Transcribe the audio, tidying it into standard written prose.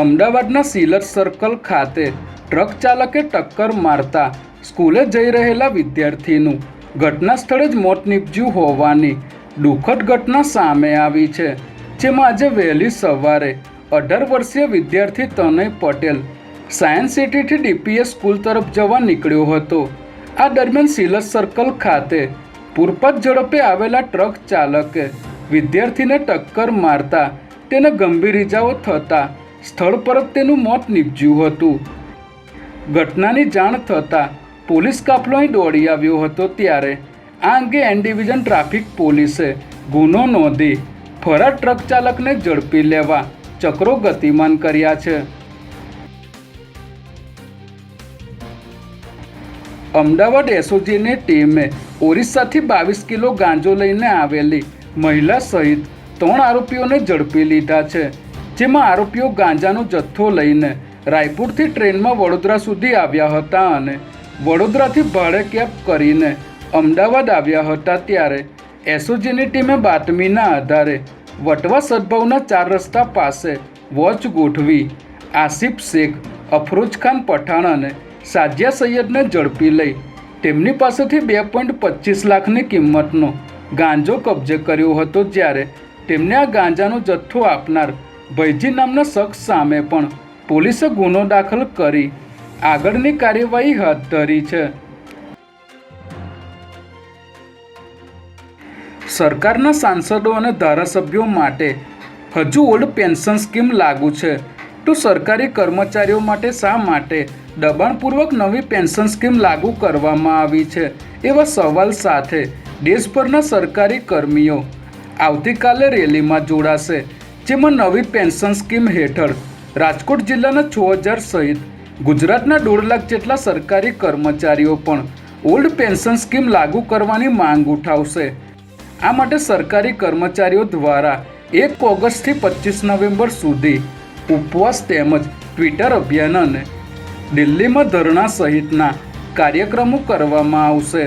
અમદાવાદના સિલર સર્કલ ખાતે ટ્રક ચાલકે ટક્કર મારતા સ્કૂલે જઈ રહેલા વિદ્યાર્થીનું ઘટના સ્થળે જ મોત નીપજ્યું હોવાની દુઃખદ ઘટના સામે આવી છે, જેમાં આજે વહેલી સવારે 18 વર્ષીય વિદ્યાર્થી તનય પટેલ સાયન્સ સિટીથી ડીપીએસ સ્કૂલ તરફ જવા નીકળ્યો હતો। આ દરમિયાન સિલર સર્કલ ખાતે પૂરપાટ ઝડપે આવેલા ટ્રક ચાલકે વિદ્યાર્થીને ટક્કર મારતા તેને ગંભીર ઇજાઓ થતાં સ્થળ પર જ તેનું મોત નીપજ્યું હતું। ઘટનાની જાણ થતાં પોલીસ કાફલો અહીં દોડી આવ્યો હતો, ત્યારે આ અંગે એન ડિવિઝન ટ્રાફિક પોલીસે ગુનો નોંધી ફરાર ટ્રક ચાલકને ઝડપી લેવા ચક્રો ગતિમાન કર્યા છે। અમદાવાદ એસઓજીની ટીમે ઓરિસ્સાથી 22 કિલો ગાંજો લઈને આવેલી મહિલા સહિત 3 આરોપીઓને ઝડપી લીધા છે, જેમાં આરોપીઓ ગાંજાનો જથ્થો લઈને રાયપુરથી ટ્રેનમાં વડોદરા સુધી આવ્યા હતા અને વડોદરાથી ભાડે કેબ કરીને અમદાવાદ આવ્યા હતા। ત્યારે એસઓજીની ટીમે બાતમીના આધારે વટવા સદભાવના 4 રસ્તા પાસે વોચ ગોઠવી આસિફ શેખ, અફરોજ ખાન પઠાણ અને સાજિયા સૈયદને ઝડપી લઈ તેમની પાસેથી 2.25 લાખની કિંમતનો ગાંજો કબજે કર્યો હતો। જ્યારે તેમને આ ગાંજાનો જથ્થો આપનાર ભૈજી નામના શખ્સ સામે પણ પોલીસે ગુનો દાખલ કરી આગળની કાર્યવાહી હાથ ધરી છે। સરકારના સાંસદો અને ધારાસભ્યો માટે હજુ ઓલ્ડ પેન્શન સ્કીમ લાગુ છે, તો સરકારી કર્મચારીઓ માટે શા માટે દબાણપૂર્વક નવી પેન્શન સ્કીમ લાગુ કરવામાં આવી છે, એવા સવાલ સાથે દેશભરના સરકારી કર્મીઓ આવતીકાલે રેલીમાં જોડાશે, જેમાં નવી પેન્શન સ્કીમ હેઠળ રાજકોટ જિલ્લાના 6000 સહિત ગુજરાતના 1.5 લાખ જેટલા સરકારી કર્મચારીઓ પણ ઓલ્ડ પેન્શન સ્કીમ લાગુ કરવાની માંગ ઉઠાવશે। આ માટે સરકારી કર્મચારીઓ દ્વારા 1 ઓગસ્ટથી 25 નવેમ્બર સુધી ઉપવાસ તેમજ ટ્વિટર અભિયાન અને દિલ્હીમાં ધરણા સહિતના કાર્યક્રમો કરવામાં આવશે।